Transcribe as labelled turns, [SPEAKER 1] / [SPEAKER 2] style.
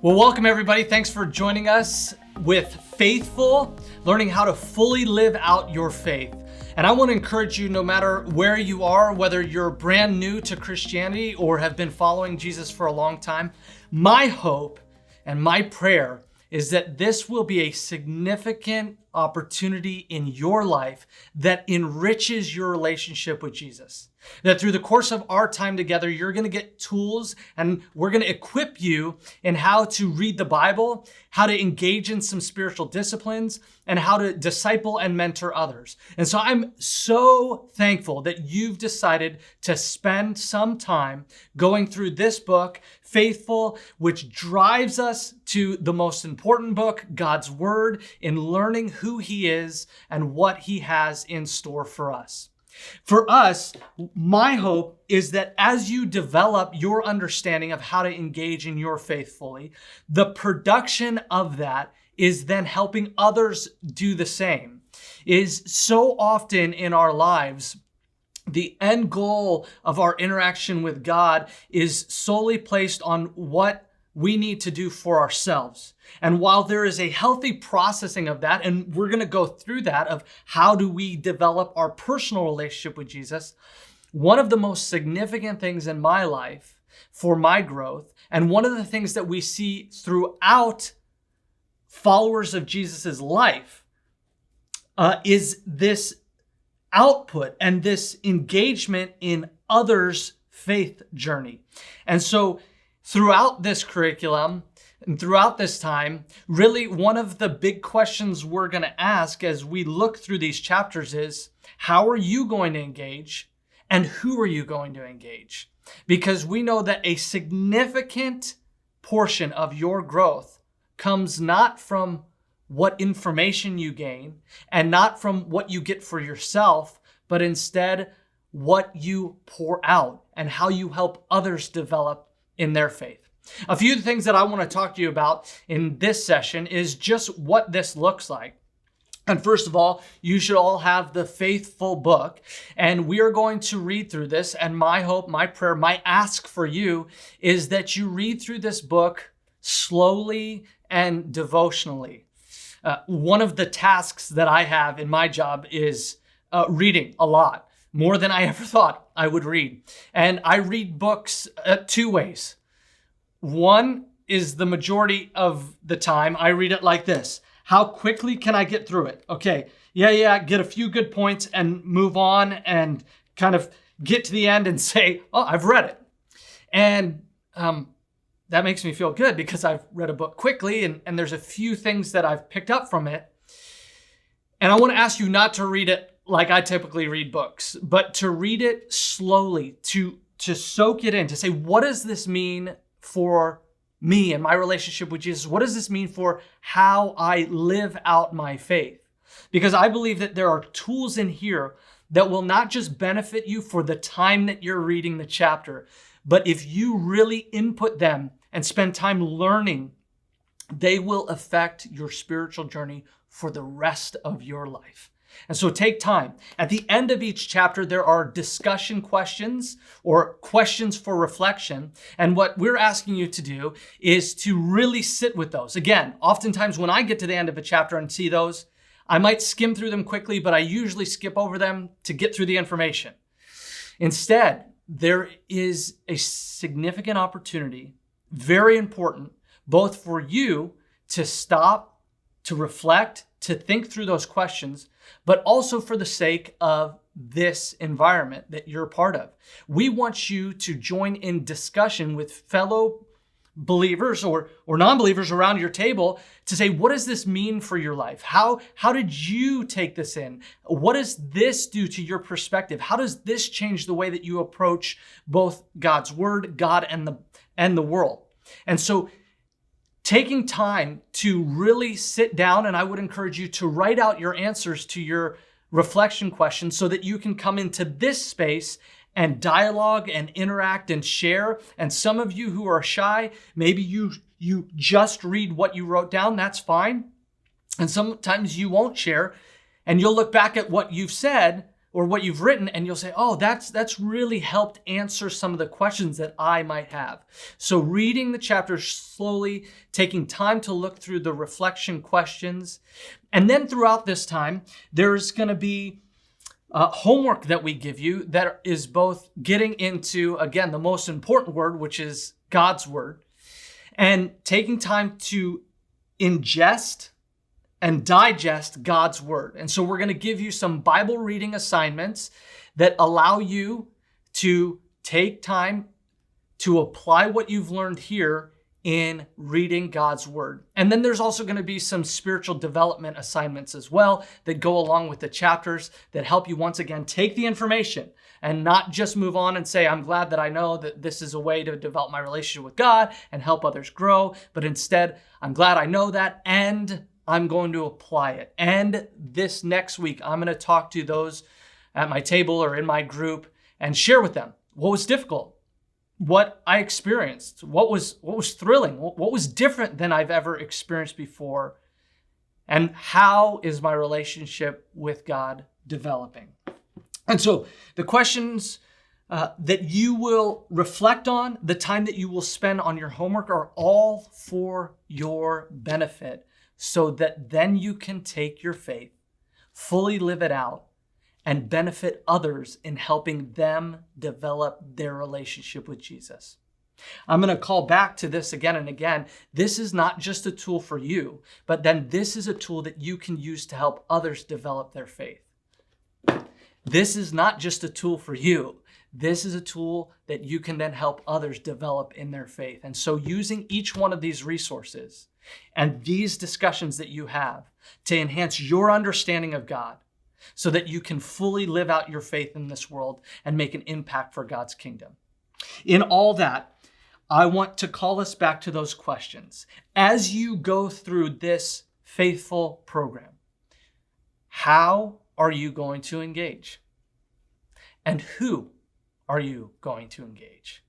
[SPEAKER 1] Well, welcome everybody. Thanks for joining us with Faithful, learning how to fully live out your faith. And I want to encourage you, no matter where you are, whether you're brand new to Christianity or have been following Jesus for a long time, my hope and my prayer is that this will be a significant opportunity in your life that enriches your relationship with Jesus. That through the course of our time together, you're going to get tools and we're going to equip you in how to read the Bible, how to engage in some spiritual disciplines, and how to disciple and mentor others. And so I'm so thankful that you've decided to spend some time going through this book, Faithful, which drives us to the most important book, God's Word, in learning who He is and what He has in store for us. For us, my hope is that as you develop your understanding of how to engage in your faith fully, the production of that is then helping others do the same. Is so often in our lives, the end goal of our interaction with God is solely placed on what we need to do for ourselves. And while there is a healthy processing of that, and we're going to go through that of how do we develop our personal relationship with Jesus, one of the most significant things in my life for my growth, and one of the things that we see throughout followers of Jesus's life, is this output and this engagement in others' faith journey. And so throughout this curriculum and throughout this time, really one of the big questions we're going to ask as we look through these chapters is, how are you going to engage and who are you going to engage? Because we know that a significant portion of your growth comes not from what information you gain and not from what you get for yourself, but instead what you pour out and how you help others develop in their faith. A few of the things that I want to talk to you about in this session is just what this looks like. And first of all, you should all have the Faithful book, and we are going to read through this. And my hope, my prayer, my ask for you is that you read through this book slowly and devotionally. One of the tasks that I have in my job is reading a lot. More than I ever thought I would read. And I read books two ways. One is the majority of the time I read it like this. How quickly can I get through it? Okay, get a few good points and move on and kind of get to the end and say, oh, I've read it. And that makes me feel good because I've read a book quickly and there's a few things that I've picked up from it. And I want to ask you not to read it like I typically read books, but to read it slowly, to soak it in, to say, what does this mean for me and my relationship with Jesus? What does this mean for how I live out my faith? Because I believe that there are tools in here that will not just benefit you for the time that you're reading the chapter, but if you really input them and spend time learning, they will affect your spiritual journey for the rest of your life. And so take time. At the end of each chapter, there are discussion questions or questions for reflection. And what we're asking you to do is to really sit with those. Again, oftentimes when I get to the end of a chapter and see those, I might skim through them quickly, but I usually skip over them to get through the information. Instead, there is a significant opportunity, very important, both for you to stop, to reflect, to think through those questions, but also for the sake of this environment that you're a part of. We want you to join in discussion with fellow believers or non-believers around your table to say, what does this mean for your life? How did you take this in? What does this do to your perspective? How does this change the way that you approach both God's Word, God, and the world? And so taking time to really sit down, and I would encourage you to write out your answers to your reflection questions so that you can come into this space and dialogue and interact and share. And some of you who are shy, maybe you just read what you wrote down, that's fine. And sometimes you won't share and you'll look back at what you've said or what you've written, and you'll say, oh, that's really helped answer some of the questions that I might have. So reading the chapters slowly, taking time to look through the reflection questions, and then throughout this time, there's going to be homework that we give you that is both getting into, again, the most important word, which is God's word, and taking time to ingest and digest God's word. And so we're going to give you some Bible reading assignments that allow you to take time to apply what you've learned here in reading God's word. And then there's also going to be some spiritual development assignments as well that go along with the chapters that help you once again take the information and not just move on and say, I'm glad that I know that this is a way to develop my relationship with God and help others grow. But instead, I'm glad I know that and I'm going to apply it. And this next week, I'm going to talk to those at my table or in my group and share with them what was difficult, what I experienced, what was thrilling, what was different than I've ever experienced before, and how is my relationship with God developing. And so the questions that you will reflect on, the time that you will spend on your homework are all for your benefit, so that then you can take your faith, fully live it out, and benefit others in helping them develop their relationship with Jesus. I'm going to call back to this again and again. This is not just a tool for you, but then this is a tool that you can use to help others develop their faith. This is not just a tool for you. This is a tool that you can then help others develop in their faith. And so using each one of these resources and these discussions that you have to enhance your understanding of God so that you can fully live out your faith in this world and make an impact for God's kingdom. In all that, I want to call us back to those questions. As you go through this faithful program, how are you going to engage? And who are you going to engage?